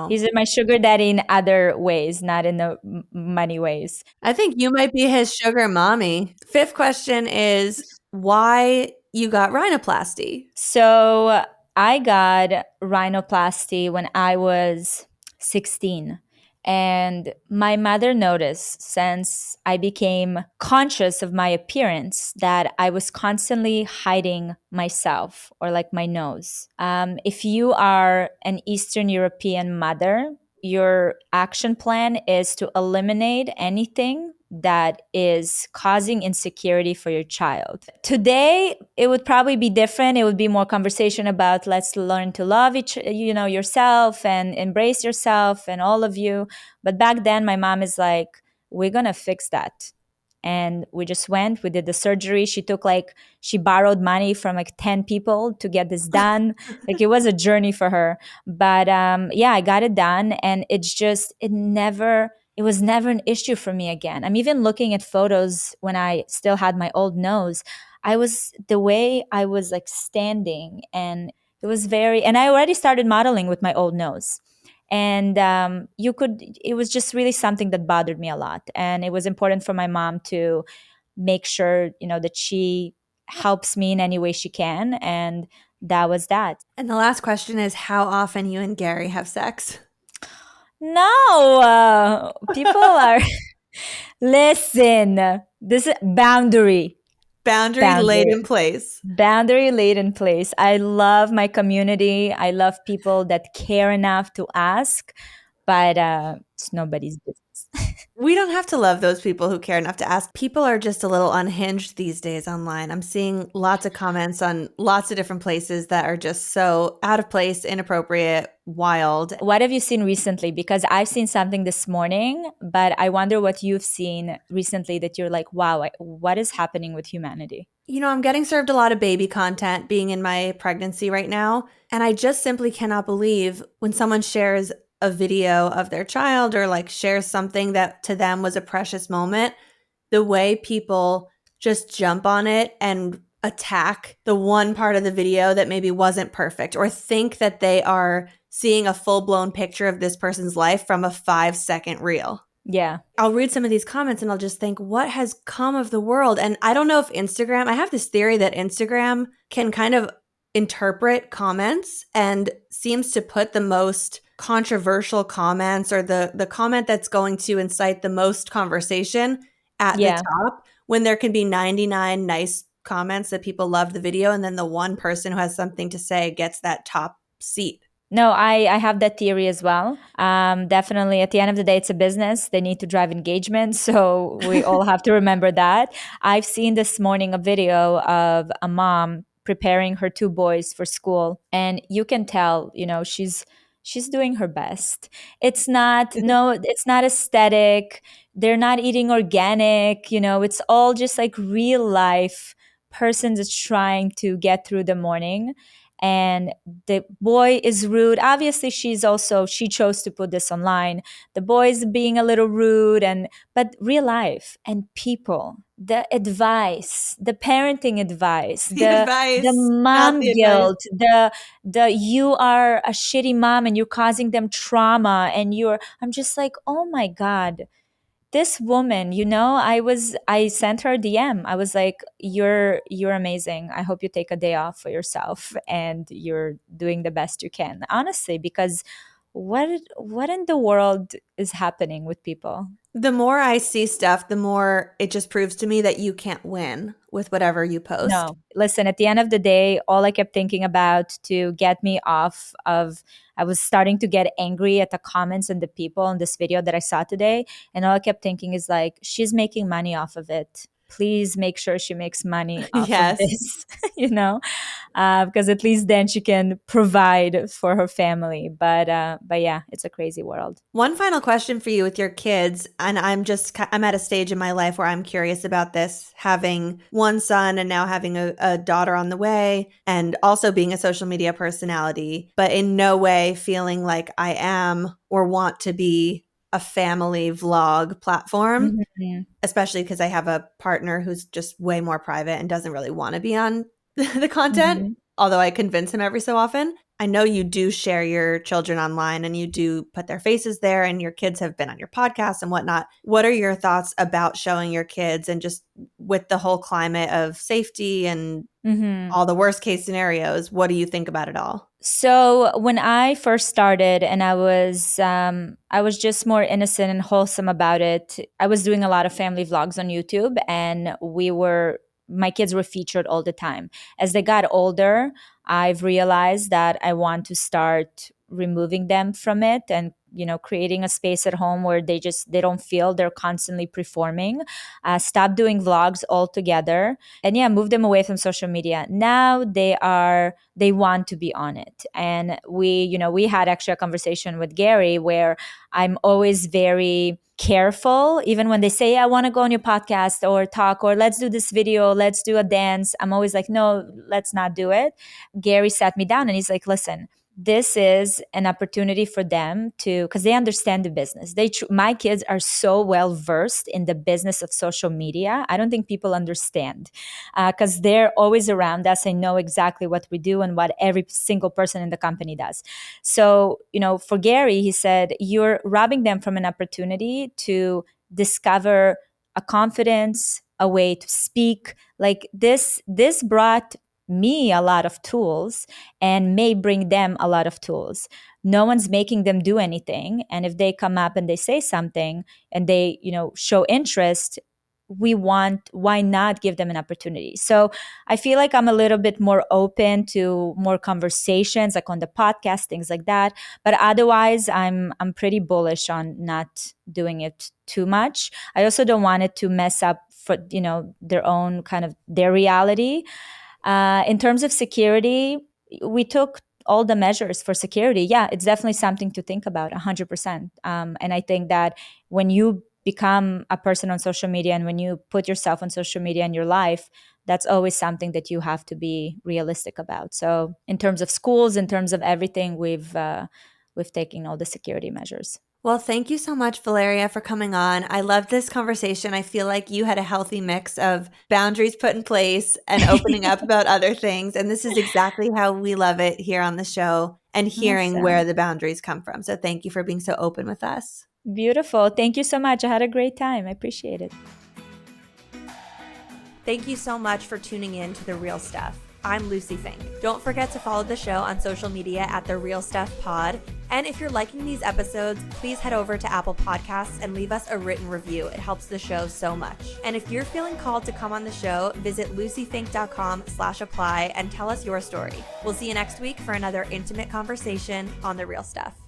He's my sugar daddy in other ways, not in the money ways. I think you might be his sugar mommy. 5th question is why you got rhinoplasty. So I got rhinoplasty when I was 16. And my mother noticed since I became conscious of my appearance that I was constantly hiding myself or like my nose. If you are an Eastern European mother, your action plan is to eliminate anything that is causing insecurity for your child. Today, it would probably be different. It would be more conversation about let's learn to love yourself and embrace yourself and all of you. But back then, my mom is like, we're going to fix that. And we just went, we did the surgery. She borrowed money from like 10 people to get this done. Like it was a journey for her. But yeah, I got it done. And it was never an issue for me again. I'm even looking at photos when I still had my old nose. The way I was like standing, and and I already started modeling with my old nose. And it was just really something that bothered me a lot. And it was important for my mom to make sure, that she helps me in any way she can. And that was that. And the last question is how often you and Gary have sex. No, people are listen. This is boundary. Boundary laid in place. Boundary laid in place. I love my community. I love people that care enough to ask, but it's nobody's business. We don't have to love those people who care enough to ask. People are just a little unhinged these days online. I'm seeing lots of comments on lots of different places that are just so out of place, inappropriate, wild. What have you seen recently? Because I've seen something this morning, but I wonder what you've seen recently that you're like, wow, what is happening with humanity? I'm getting served a lot of baby content being in my pregnancy right now. And I just simply cannot believe when someone shares a video of their child or like shares something that to them was a precious moment, the way people just jump on it and attack the one part of the video that maybe wasn't perfect, or think that they are seeing a full-blown picture of this person's life from a 5-second reel. Yeah. I'll read some of these comments and I'll just think, what has come of the world? And I don't know if I have this theory that Instagram can kind of interpret comments and seems to put the most controversial comments or the comment that's going to incite the most conversation at the top, when there can be 99 nice comments that people love the video, and then the one person who has something to say gets that top seat. No, I have that theory as well. Definitely, at the end of the day, it's a business. They need to drive engagement. So we all have to remember that. I've seen this morning a video of a mom preparing her 2 boys for school. And you can tell, she's doing her best. It's not aesthetic. They're not eating organic. It's all just like real life person that's trying to get through the morning. And the boy is rude. Obviously, she chose to put this online. The boy is being a little rude, but real life and people, the advice, the parenting advice, the mom guilt, the you are a shitty mom and you're causing them trauma, and I'm just like, oh my God. This woman, I sent her a DM. I was like, you're amazing. I hope you take a day off for yourself and you're doing the best you can. Honestly, because what in the world is happening with people? The more I see stuff, the more it just proves to me that you can't win with whatever you post. No, listen, at the end of the day, all I kept thinking about to get me off of, I was starting to get angry at the comments and the people in this video that I saw today. And all I kept thinking is like, she's making money off of it. Please make sure she makes money off of this, because at least then she can provide for her family. But yeah, it's a crazy world. One final question for you with your kids, and I'm at a stage in my life where I'm curious about this, having one son and now having a daughter on the way, and also being a social media personality, but in no way feeling like I am or want to be a family vlog platform, especially because I have a partner who's just way more private and doesn't really want to be on the content, although I convince him every so often. I know you do share your children online and you do put their faces there, and your kids have been on your podcast and whatnot. What are your thoughts about showing your kids, and just with the whole climate of safety and all the worst case scenarios, what do you think about it all? So when I first started, and I was just more innocent and wholesome about it, I was doing a lot of family vlogs on YouTube, and my kids were featured all the time. As they got older, I've realized that I want to start removing them from it and creating a space at home where they don't feel they're constantly performing. Stop doing vlogs altogether, and move them away from social media. Now they want to be on it. And we had actually a conversation with Gary where I'm always very careful, even when they say, I want to go on your podcast or talk, or let's do this video, let's do a dance. I'm always like, no, let's not do it. Gary sat me down and he's like, listen, this is an opportunity for them to, because they understand the business. My kids are so well versed in the business of social media. I don't think people understand, because they're always around us and know exactly what we do and what every single person in the company does. So, for Gary, he said, you're robbing them from an opportunity to discover a confidence, a way to speak. Like this brought me a lot of tools and may bring them a lot of tools. No one's making them do anything. And if they come up and they say something and they, show interest, why not give them an opportunity? So I feel like I'm a little bit more open to more conversations, like on the podcast, things like that. But otherwise, I'm pretty bullish on not doing it too much. I also don't want it to mess up for, their own kind of their reality. In terms of security, we took all the measures for security. Yeah, it's definitely something to think about, 100%. And I think that when you become a person on social media and when you put yourself on social media in your life, that's always something that you have to be realistic about. So in terms of schools, in terms of everything, we've taken all the security measures. Well, thank you so much, Valeria, for coming on. I loved this conversation. I feel like you had a healthy mix of boundaries put in place and opening up about other things. And this is exactly how we love it here on the show and hearing where the boundaries come from. So thank you for being so open with us. Beautiful. Thank you so much. I had a great time. I appreciate it. Thank you so much for tuning in to The Real Stuff. I'm Lucie Fink. Don't forget to follow the show on social media at The Real Stuff Pod. And if you're liking these episodes, please head over to Apple Podcasts and leave us a written review. It helps the show so much. And if you're feeling called to come on the show, visit luciefink.com/apply and tell us your story. We'll see you next week for another intimate conversation on The Real Stuff.